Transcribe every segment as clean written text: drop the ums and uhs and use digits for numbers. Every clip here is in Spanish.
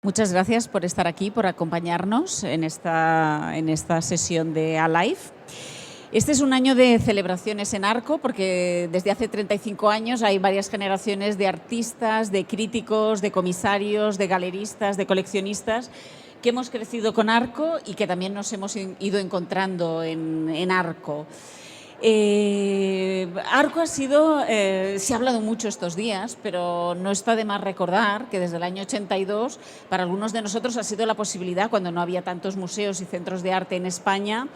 Muchas gracias por estar aquí, por acompañarnos en esta sesión de Alive. Este es un año de celebraciones en Arco porque desde hace 35 años hay varias generaciones de artistas, de críticos, de comisarios, de galeristas, de coleccionistas que hemos crecido con Arco y que también nos hemos ido encontrando en Arco. Arco ha sido, se ha hablado mucho estos días, pero no está de más recordar que desde el año 82 para algunos de nosotros ha sido la posibilidad, cuando no había tantos museos y centros de arte en España,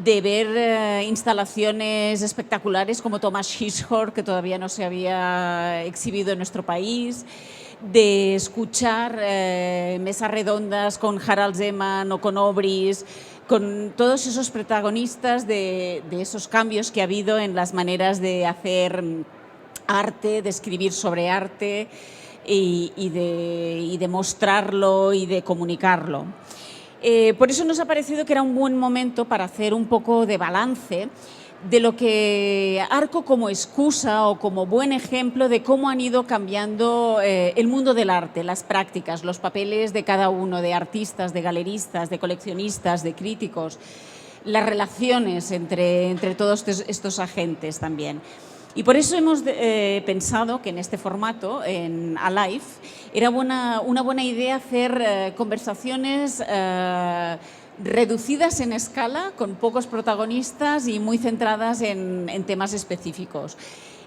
de ver instalaciones espectaculares como Thomas Hirschhorn, que todavía no se había exhibido en nuestro país, de escuchar mesas redondas con Harald Zeman o con Obris, con todos esos protagonistas de esos cambios que ha habido en las maneras de hacer arte, de escribir sobre arte y de mostrarlo y de comunicarlo. Por eso nos ha parecido que era un buen momento para hacer un poco de balance de lo que Arco como excusa o como buen ejemplo de cómo han ido cambiando el mundo del arte, las prácticas, los papeles de cada uno, de artistas, de galeristas, de coleccionistas, de críticos, las relaciones entre todos estos agentes también. Y por eso hemos pensado que en este formato, en Alive, era una buena idea hacer conversaciones reducidas en escala, con pocos protagonistas y muy centradas en temas específicos.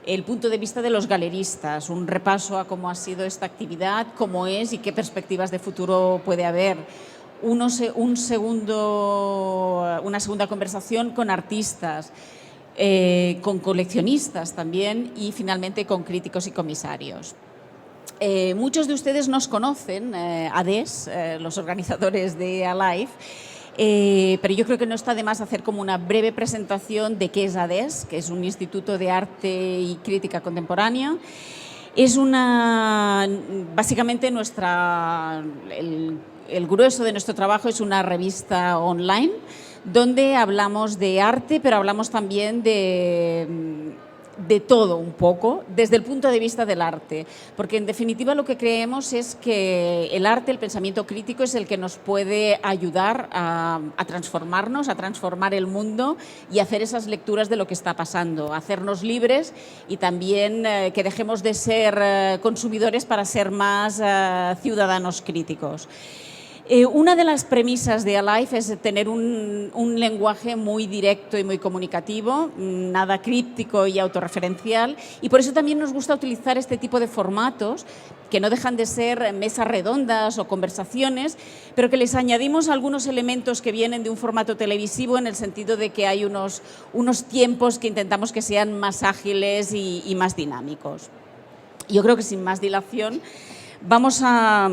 El punto de vista de los galeristas, un repaso a cómo ha sido esta actividad, cómo es y qué perspectivas de futuro puede haber. Una segunda conversación con artistas, con coleccionistas también y finalmente con críticos y comisarios. Muchos de ustedes nos conocen, ADES, los organizadores de Alive, pero yo creo que no está de más hacer como una breve presentación de qué es ADES, que es un instituto de arte y crítica contemporánea. Es básicamente el grueso de nuestro trabajo es una revista online donde hablamos de arte, pero hablamos también de todo un poco, desde el punto de vista del arte, porque en definitiva lo que creemos es que el arte, el pensamiento crítico es el que nos puede ayudar a transformarnos, a transformar el mundo y hacer esas lecturas de lo que está pasando, hacernos libres y también que dejemos de ser consumidores para ser más ciudadanos críticos. Una de las premisas de Alive es tener un lenguaje muy directo y muy comunicativo, nada críptico y autorreferencial, y por eso también nos gusta utilizar este tipo de formatos que no dejan de ser mesas redondas o conversaciones, pero que les añadimos algunos elementos que vienen de un formato televisivo en el sentido de que hay unos tiempos que intentamos que sean más ágiles y más dinámicos. Yo creo que sin más dilación vamos a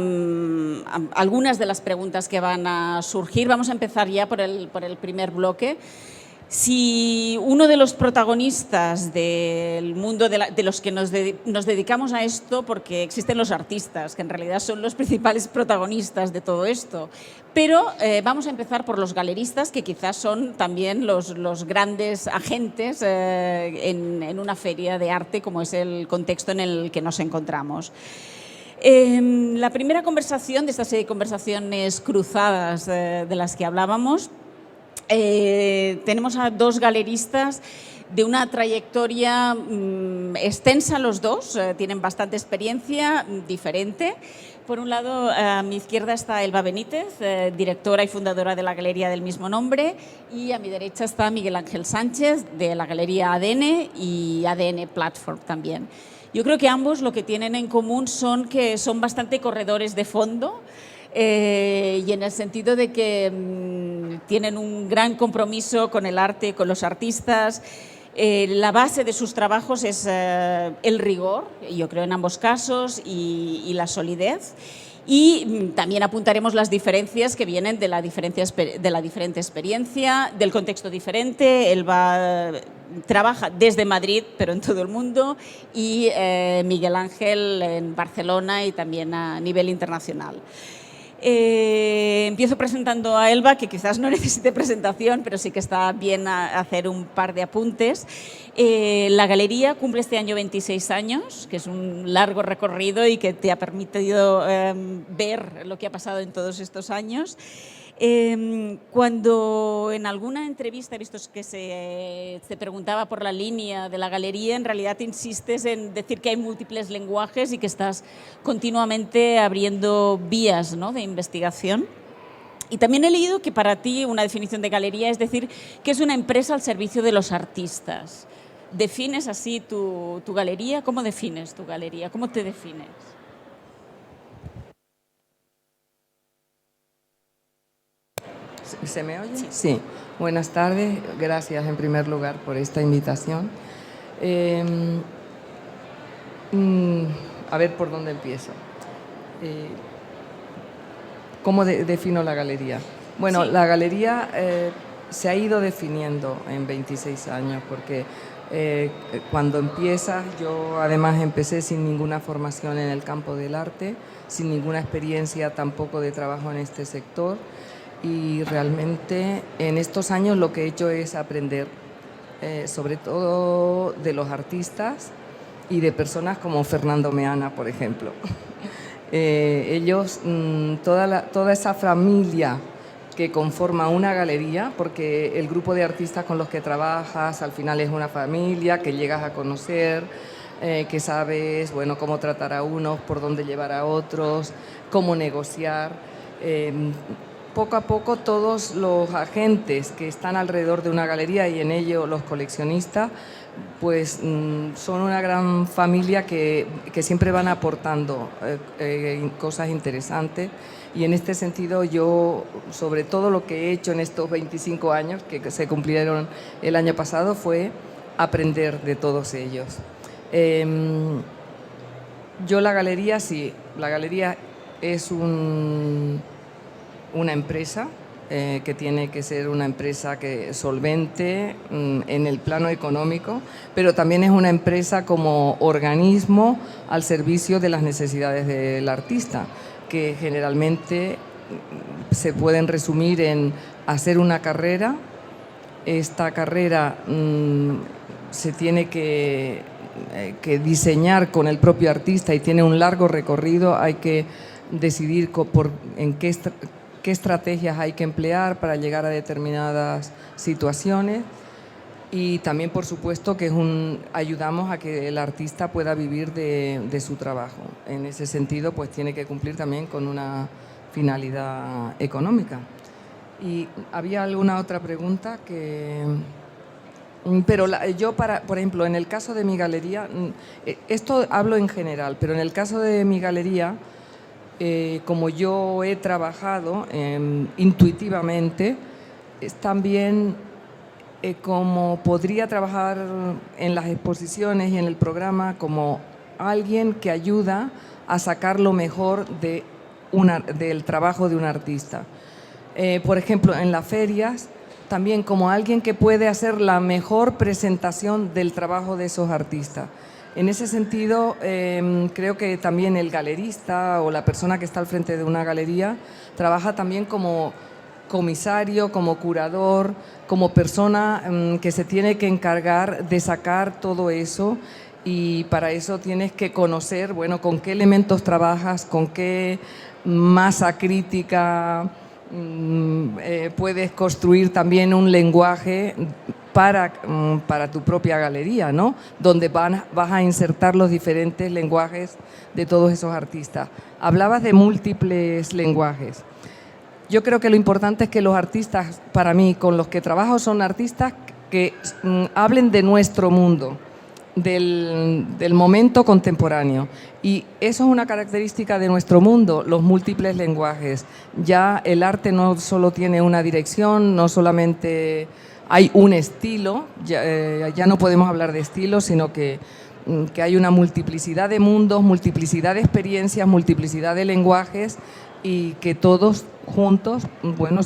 algunas de las preguntas que van a surgir. Vamos a empezar ya por el primer bloque. Si uno de los protagonistas del mundo de los que nos dedicamos a esto, porque existen los artistas, que en realidad son los principales protagonistas de todo esto, pero vamos a empezar por los galeristas, que quizás son también los grandes agentes en una feria de arte, como es el contexto en el que nos encontramos. La primera conversación de esta serie de conversaciones cruzadas de las que hablábamos, tenemos a dos galeristas de una trayectoria extensa los dos, tienen bastante experiencia diferente. Por un lado, a mi izquierda está Elba Benítez, directora y fundadora de la galería del mismo nombre, y a mi derecha está Miguel Ángel Sánchez, de la galería ADN y ADN Platform también. Yo creo que ambos lo que tienen en común son que son bastante corredores de fondo y en el sentido de que tienen un gran compromiso con el arte, con los artistas. La base de sus trabajos es el rigor, yo creo en ambos casos, y la solidez. Y también apuntaremos las diferencias que vienen de la diferente experiencia, del contexto diferente. Él trabaja desde Madrid, pero en todo el mundo, y Miguel Ángel en Barcelona y también a nivel internacional. Empiezo presentando a Elba, que quizás no necesite presentación, pero sí que está bien hacer un par de apuntes. La galería cumple este año 26 años, que es un largo recorrido y que te ha permitido ver lo que ha pasado en todos estos años. Cuando en alguna entrevista he visto que se preguntaba por la línea de la galería, en realidad insistes en decir que hay múltiples lenguajes y que estás continuamente abriendo vías, ¿no?, de investigación. Y también he leído que para ti una definición de galería es decir que es una empresa al servicio de los artistas. ¿Defines así tu galería? ¿Cómo defines tu galería? ¿Cómo te defines? ¿Se me oye? Sí. Buenas tardes. Gracias en primer lugar por esta invitación. A ver por dónde empiezo. ¿Cómo defino la galería? Bueno, sí. La galería se ha ido definiendo en 26 años porque cuando empiezas, yo además empecé sin ninguna formación en el campo del arte, sin ninguna experiencia tampoco de trabajo en este sector. Y realmente en estos años lo que he hecho es aprender, sobre todo de los artistas y de personas como Fernando Meana, por ejemplo. Ellos, toda esa familia que conforma una galería, porque el grupo de artistas con los que trabajas al final es una familia que llegas a conocer, que sabes, bueno, cómo tratar a unos, por dónde llevar a otros, cómo negociar. Poco a poco todos los agentes que están alrededor de una galería y en ello los coleccionistas, pues son una gran familia que siempre van aportando cosas interesantes y en este sentido yo, sobre todo lo que he hecho en estos 25 años que se cumplieron el año pasado fue aprender de todos ellos. Yo la galería, sí, la galería es una empresa que tiene que ser una empresa solvente en el plano económico, pero también es una empresa como organismo al servicio de las necesidades del artista, que generalmente se pueden resumir en hacer una carrera. Esta carrera se tiene que diseñar con el propio artista y tiene un largo recorrido. Hay que decidir en qué estrategias hay que emplear para llegar a determinadas situaciones y también, por supuesto, que ayudamos a que el artista pueda vivir de su trabajo. En ese sentido, pues tiene que cumplir también con una finalidad económica. ¿Y había alguna otra pregunta Pero yo, por ejemplo, en el caso de mi galería, esto hablo en general, pero en el caso de mi galería, como yo he trabajado intuitivamente, es también como podría trabajar en las exposiciones y en el programa como alguien que ayuda a sacar lo mejor del trabajo de un artista. Por ejemplo, en las ferias, también como alguien que puede hacer la mejor presentación del trabajo de esos artistas. En ese sentido, creo que también el galerista o la persona que está al frente de una galería trabaja también como comisario, como curador, como persona que se tiene que encargar de sacar todo eso y para eso tienes que conocer, bueno, con qué elementos trabajas, con qué masa crítica puedes construir también un lenguaje para tu propia galería, ¿no? Donde vas a insertar los diferentes lenguajes de todos esos artistas. Hablabas de múltiples lenguajes. Yo creo que lo importante es que los artistas, para mí, con los que trabajo, son artistas que hablen de nuestro mundo, del momento contemporáneo. Y eso es una característica de nuestro mundo, los múltiples lenguajes. Ya el arte no solo tiene una dirección, no solamente hay un estilo, ya no podemos hablar de estilo, sino que que hay una multiplicidad de mundos, multiplicidad de experiencias, multiplicidad de lenguajes y que todos juntos, bueno,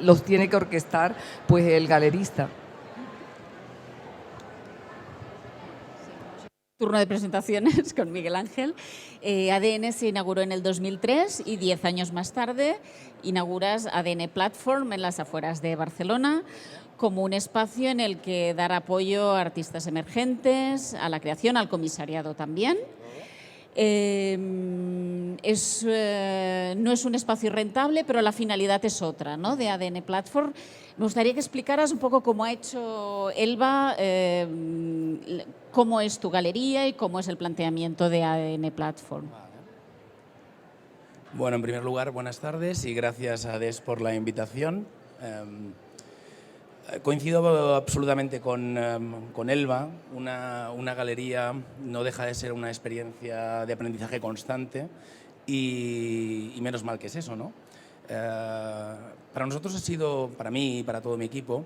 los tiene que orquestar pues el galerista. Turno de presentaciones con Miguel Ángel. ADN se inauguró en el 2003 y 10 años más tarde inauguras ADN Platform en las afueras de Barcelona como un espacio en el que dar apoyo a artistas emergentes, a la creación, al comisariado también. No es un espacio rentable, pero la finalidad es otra, ¿no?, de ADN Platform. Me gustaría que explicaras un poco cómo ha hecho Elba, cómo es tu galería y cómo es el planteamiento de ADN Platform. Bueno, en primer lugar, buenas tardes y gracias a DES por la invitación. Coincido absolutamente con Elba. Una galería no deja de ser una experiencia de aprendizaje constante y menos mal que es eso, ¿no? Para nosotros ha sido, para mí y para todo mi equipo,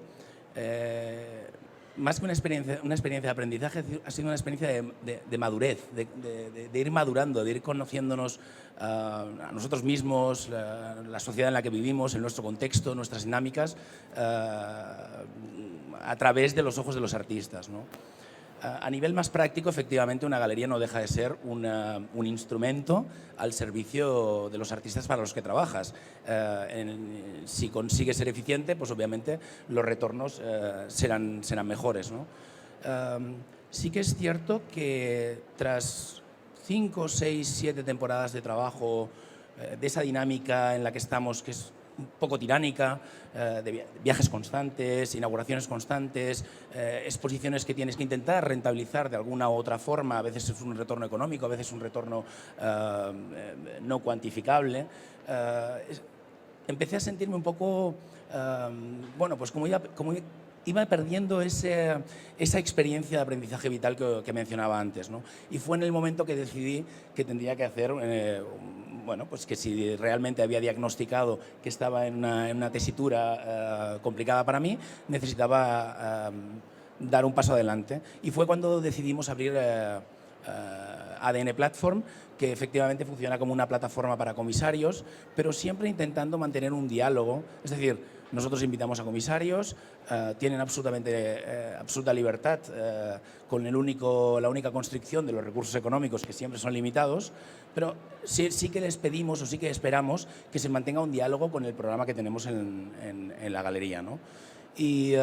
más que una experiencia de aprendizaje, ha sido una experiencia de madurez, de ir madurando, de ir conociéndonos a nosotros mismos, la sociedad en la que vivimos, en nuestro contexto, nuestras dinámicas, a través de los ojos de los artistas, ¿no? A nivel más práctico, efectivamente, una galería no deja de ser un instrumento al servicio de los artistas para los que trabajas. Si consigues ser eficiente, pues obviamente los retornos serán mejores, ¿no? Sí que es cierto que tras 5, 6, 7 temporadas de trabajo, de esa dinámica en la que estamos, que es un poco tiránica, de viajes constantes, inauguraciones constantes, exposiciones que tienes que intentar rentabilizar de alguna u otra forma, a veces es un retorno económico, a veces es un retorno no cuantificable. Empecé a sentirme un poco, bueno, pues como iba perdiendo esa experiencia de aprendizaje vital que mencionaba antes, ¿no? Y fue en el momento que decidí que tendría que hacer, bueno, pues que si realmente había diagnosticado que estaba en una tesitura complicada para mí, necesitaba dar un paso adelante. Y fue cuando decidimos abrir ADN Platform, que efectivamente funciona como una plataforma para comisarios, pero siempre intentando mantener un diálogo. Es decir, nosotros invitamos a comisarios, tienen absoluta libertad, con la única constricción de los recursos económicos, que siempre son limitados, pero sí que les pedimos o sí que esperamos que se mantenga un diálogo con el programa que tenemos en la galería, ¿no? Y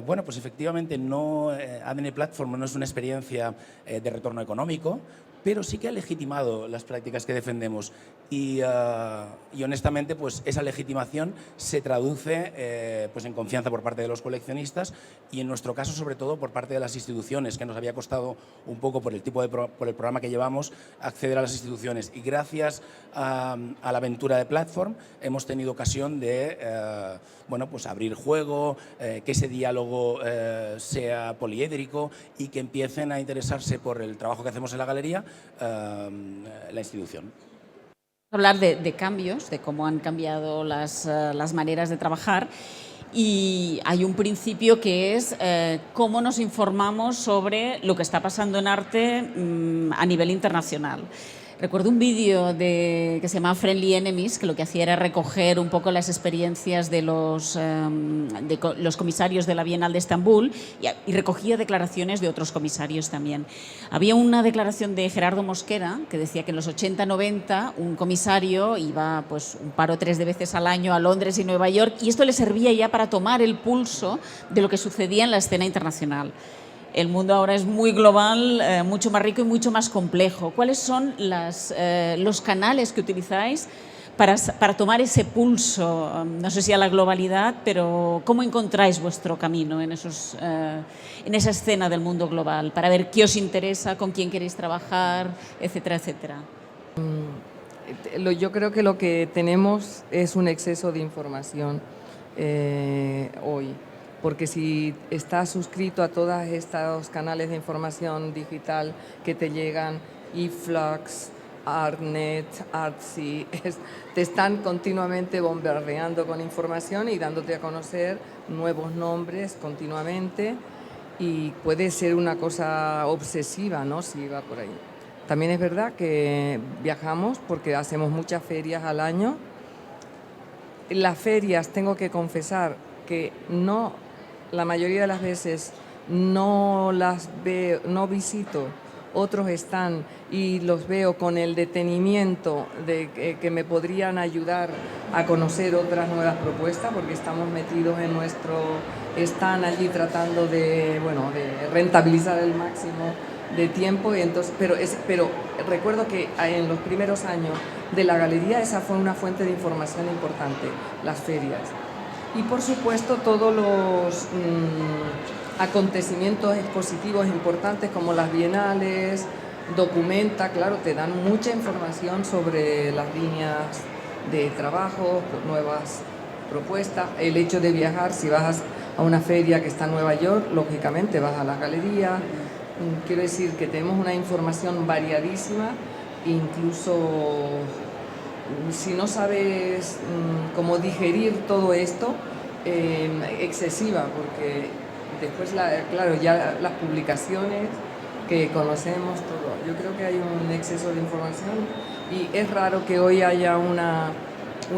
bueno, pues efectivamente ADN Platform no es una experiencia de retorno económico, pero sí que ha legitimado las prácticas que defendemos y honestamente pues esa legitimación se traduce pues en confianza por parte de los coleccionistas y en nuestro caso sobre todo por parte de las instituciones, que nos había costado un poco por el programa que llevamos acceder a las instituciones, y gracias a la aventura de Platform hemos tenido ocasión de bueno, pues abrir juego, que ese diálogo sea poliédrico y que empiecen a interesarse por el trabajo que hacemos en la galería, la institución. Hablar de cambios, de cómo han cambiado las maneras de trabajar, y hay un principio que es cómo nos informamos sobre lo que está pasando en arte a nivel internacional. Recuerdo un vídeo que se llamaba Friendly Enemies, que lo que hacía era recoger un poco las experiencias de los comisarios de la Bienal de Estambul y recogía declaraciones de otros comisarios también. Había una declaración de Gerardo Mosquera que decía que en los 80-90 un comisario iba pues un par o tres de veces al año a Londres y Nueva York, y esto le servía ya para tomar el pulso de lo que sucedía en la escena internacional. El mundo ahora es muy global, mucho más rico y mucho más complejo. ¿Cuáles son los canales que utilizáis para tomar ese pulso? No sé si a la globalidad, pero ¿cómo encontráis vuestro camino en esa escena del mundo global? Para ver qué os interesa, con quién queréis trabajar, etcétera, etcétera. Yo creo que lo que tenemos es un exceso de información hoy. Porque si estás suscrito a todos estos canales de información digital que te llegan, eFlux, Artnet, Artsy, te están continuamente bombardeando con información y dándote a conocer nuevos nombres continuamente. y puede ser una cosa obsesiva, ¿no?, si va por ahí. También es verdad que viajamos porque hacemos muchas ferias al año. Las ferias, tengo que confesar que no, la mayoría de las veces no las veo, no visito otros stand y los veo con el detenimiento de que me podrían ayudar a conocer otras nuevas propuestas, porque estamos metidos en nuestro stand allí tratando de, bueno, de rentabilizar el máximo de tiempo. Y entonces, pero recuerdo que en los primeros años de la galería esa fue una fuente de información importante, las ferias. Y por supuesto todos los acontecimientos expositivos importantes como las bienales, Documenta, claro, te dan mucha información sobre las líneas de trabajo, nuevas propuestas. El hecho de viajar, si vas a una feria que está en Nueva York, lógicamente vas a la galería. Quiero decir que tenemos una información variadísima, incluso si no sabes cómo digerir todo esto, excesiva, porque después, claro, ya las publicaciones que conocemos, todo. Yo creo que hay un exceso de información y es raro que hoy haya un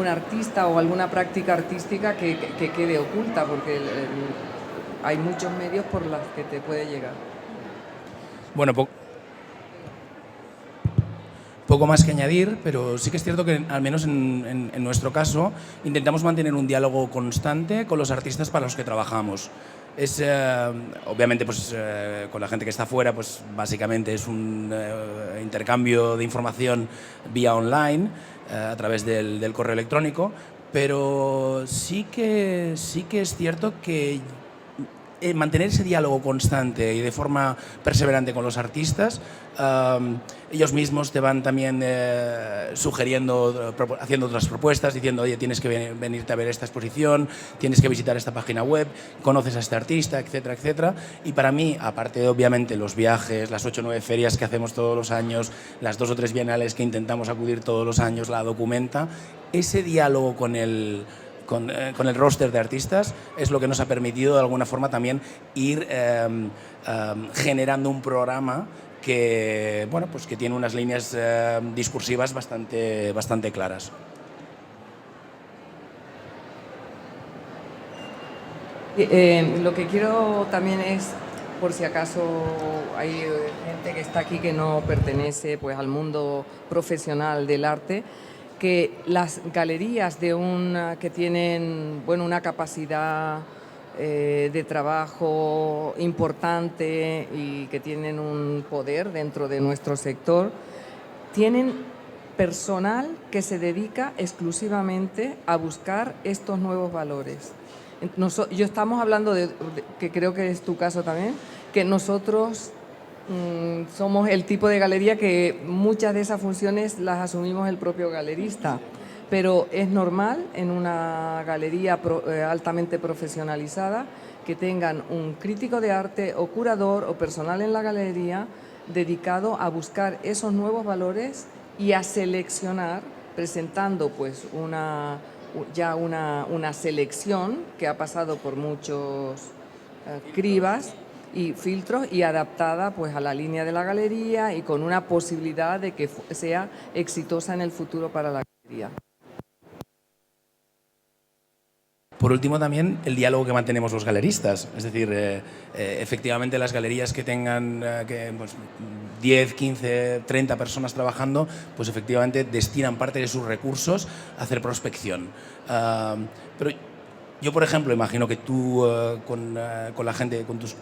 artista o alguna práctica artística que quede oculta, porque hay muchos medios por los que te puede llegar. Bueno, poco más que añadir, pero sí que es cierto que, al menos en nuestro caso, intentamos mantener un diálogo constante con los artistas para los que trabajamos. Es, obviamente, pues, con la gente que está fuera, pues básicamente es un intercambio de información vía online, a través del correo electrónico, pero sí que es cierto que mantener ese diálogo constante y de forma perseverante con los artistas, ellos mismos te van también sugiriendo, haciendo otras propuestas, diciendo, oye, tienes que venirte a ver esta exposición, tienes que visitar esta página web, conoces a este artista, etcétera, etcétera. Y para mí, aparte de, obviamente, los viajes, las 8 o 9 ferias que hacemos todos los años, las 2 o 3 bienales que intentamos acudir todos los años, la Documenta, ese diálogo con el roster de artistas es lo que nos ha permitido de alguna forma también ir generando un programa que, bueno, pues que tiene unas líneas discursivas bastante claras. Lo que quiero también es, por si acaso hay gente que está aquí que no pertenece, pues, al mundo profesional del arte, que las galerías que tienen, bueno, una capacidad de trabajo importante y que tienen un poder dentro de nuestro sector, tienen personal que se dedica exclusivamente a buscar estos nuevos valores. Yo estamos hablando que creo que es tu caso también, que nosotros somos el tipo de galería que muchas de esas funciones las asumimos el propio galerista, pero es normal en una galería altamente profesionalizada que tengan un crítico de arte o curador o personal en la galería dedicado a buscar esos nuevos valores y a seleccionar, presentando pues una selección que ha pasado por muchos cribas y filtros y adaptada pues a la línea de la galería y con una posibilidad de que sea exitosa en el futuro para la galería. Por último, también el diálogo que mantenemos los galeristas. Es decir, efectivamente las galerías que tengan pues, 10, 15, 30 personas trabajando, pues efectivamente destinan parte de sus recursos a hacer prospección. Pero yo, por ejemplo, imagino que tú con la gente, con tus...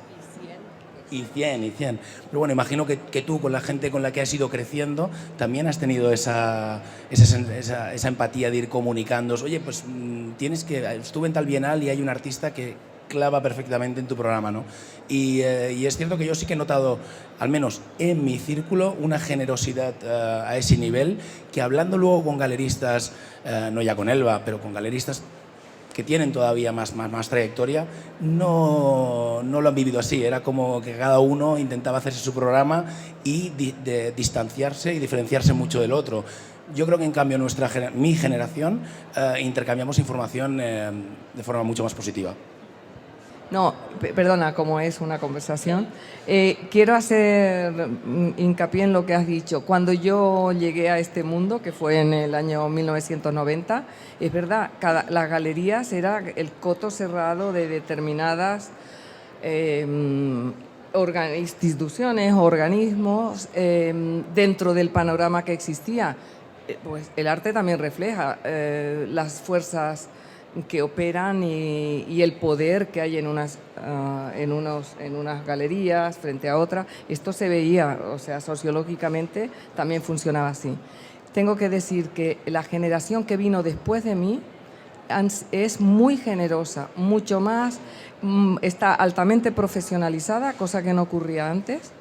Y 100. Pero bueno, imagino que tú, con la gente con la que has ido creciendo, también has tenido esa empatía de ir comunicando. Oye, pues estuve en tal bienal y hay un artista que clava perfectamente en tu programa, ¿no? Y es cierto que yo sí que he notado, al menos en mi círculo, una generosidad a ese nivel, que hablando luego con galeristas, no ya con Elba, pero con galeristas que tienen todavía más trayectoria, no lo han vivido así. Era como que cada uno intentaba hacerse su programa y distanciarse y diferenciarse mucho del otro. Yo creo que, en cambio, mi generación intercambiamos información de forma mucho más positiva. No, perdona, como es una conversación. Quiero hacer hincapié en lo que has dicho. Cuando yo llegué a este mundo, que fue en el año 1990, es verdad, las galerías era el coto cerrado de determinadas instituciones, organismos, dentro del panorama que existía. Pues el arte también refleja las fuerzas que operan y el poder que hay en unas galerías frente a otras. Esto se veía, o sea, sociológicamente también funcionaba así. Tengo que decir que la generación que vino después de mí es muy generosa, mucho más, está altamente profesionalizada, cosa que no ocurría antes.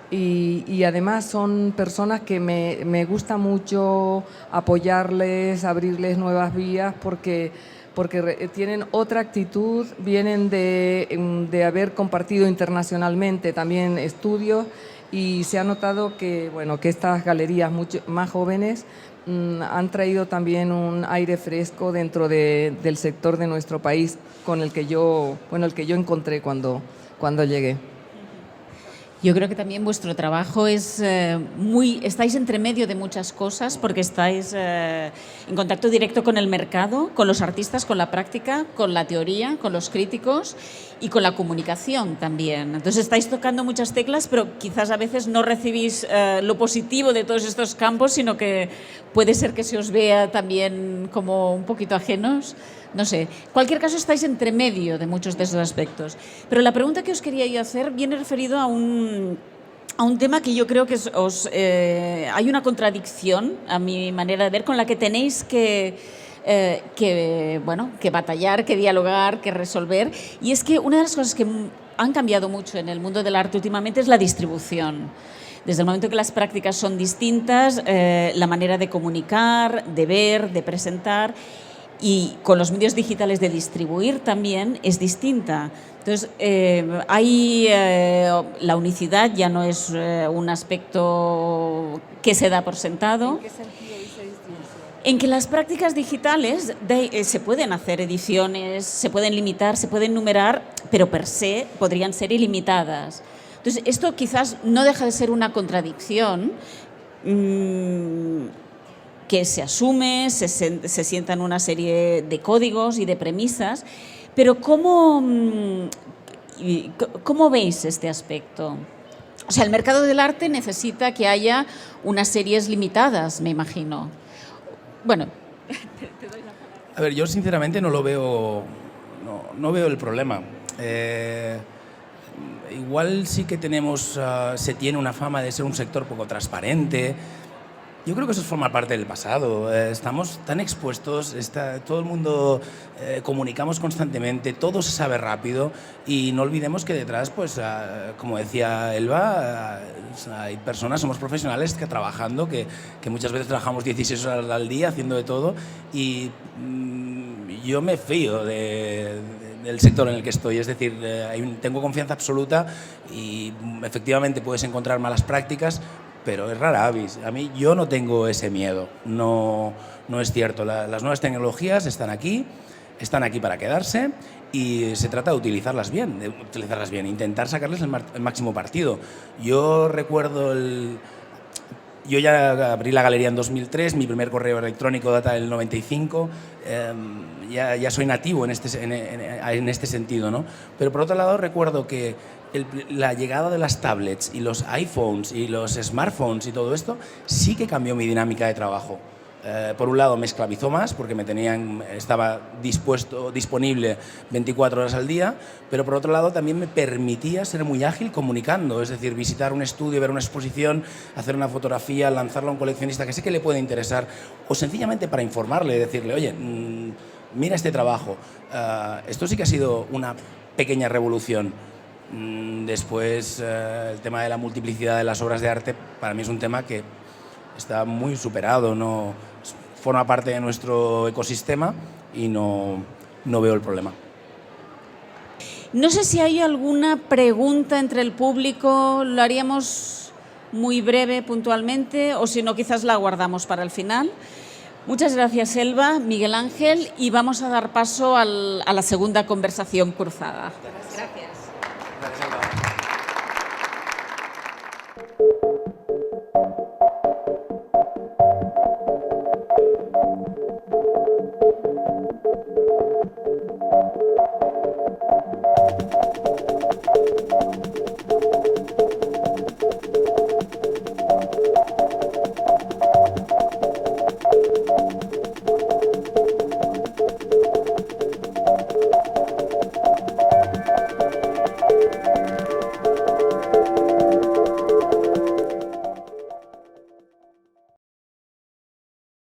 Y además son personas que me gusta mucho apoyarles, abrirles nuevas vías, porque tienen otra actitud, vienen de haber compartido internacionalmente también estudios, y se ha notado que, bueno, que estas galerías mucho más jóvenes han traído también un aire fresco dentro del sector de nuestro país el que yo encontré cuando llegué. Yo creo que también vuestro trabajo es estáis entre medio de muchas cosas, porque estáis en contacto directo con el mercado, con los artistas, con la práctica, con la teoría, con los críticos y con la comunicación también. Entonces estáis tocando muchas teclas, pero quizás a veces no recibís lo positivo de todos estos campos, sino que puede ser que se os vea también como un poquito ajenos. No sé, en cualquier caso estáis entre medio de muchos de esos aspectos. Pero la pregunta que os quería yo hacer viene referido a un tema que yo creo que hay una contradicción, a mi manera de ver, con la que tenéis que batallar, que dialogar, que resolver. Y es que una de las cosas que han cambiado mucho en el mundo del arte últimamente es la distribución. Desde el momento que las prácticas son distintas, la manera de comunicar, de ver, de presentar, y con los medios digitales de distribuir también es distinta. Entonces, la unicidad ya no es un aspecto que se da por sentado. ¿En qué sentido dice distinción? En que las prácticas digitales se pueden hacer ediciones, se pueden limitar, se pueden numerar, pero per se podrían ser ilimitadas. Entonces, esto quizás no deja de ser una contradicción que se asume, se sientan una serie de códigos y de premisas, pero ¿cómo veis este aspecto? O sea, el mercado del arte necesita que haya unas series limitadas, me imagino. Bueno, te doy la palabra. A ver, yo sinceramente no lo veo, no veo el problema. Igual sí que se tiene una fama de ser un sector poco transparente. Yo creo que eso forma parte del pasado. Estamos tan expuestos, todo el mundo comunicamos constantemente, todo se sabe rápido, y no olvidemos que detrás, pues, como decía Elba, hay personas, somos profesionales que trabajando, que muchas veces trabajamos 16 horas al día haciendo de todo, y yo me fío del sector en el que estoy. Es decir, tengo confianza absoluta, y efectivamente puedes encontrar malas prácticas, pero es rara avis. Yo no tengo ese miedo, no es cierto. Las nuevas tecnologías están aquí para quedarse, y se trata de utilizarlas bien, intentar sacarles el máximo partido. Yo recuerdo yo ya abrí la galería en 2003, mi primer correo electrónico data del 95, ya soy nativo en este sentido, ¿no? Pero por otro lado recuerdo que la llegada de las tablets y los iPhones y los smartphones y todo esto sí que cambió mi dinámica de trabajo. Por un lado me esclavizó más porque estaba disponible 24 horas al día, pero por otro lado también me permitía ser muy ágil comunicando, es decir, visitar un estudio, ver una exposición, hacer una fotografía, lanzarla a un coleccionista que sé que le puede interesar, o sencillamente para informarle, decirle, oye, mira este trabajo. Esto sí que ha sido una pequeña revolución. Después, el tema de la multiplicidad de las obras de arte para mí es un tema que está muy superado, no forma parte de nuestro ecosistema, y no veo el problema. No sé si hay alguna pregunta entre el público, lo haríamos muy breve, puntualmente, o si no, quizás la guardamos para el final. Muchas gracias, Elba, Miguel Ángel, y vamos a dar paso a la segunda conversación cruzada. Gracias. Gracias.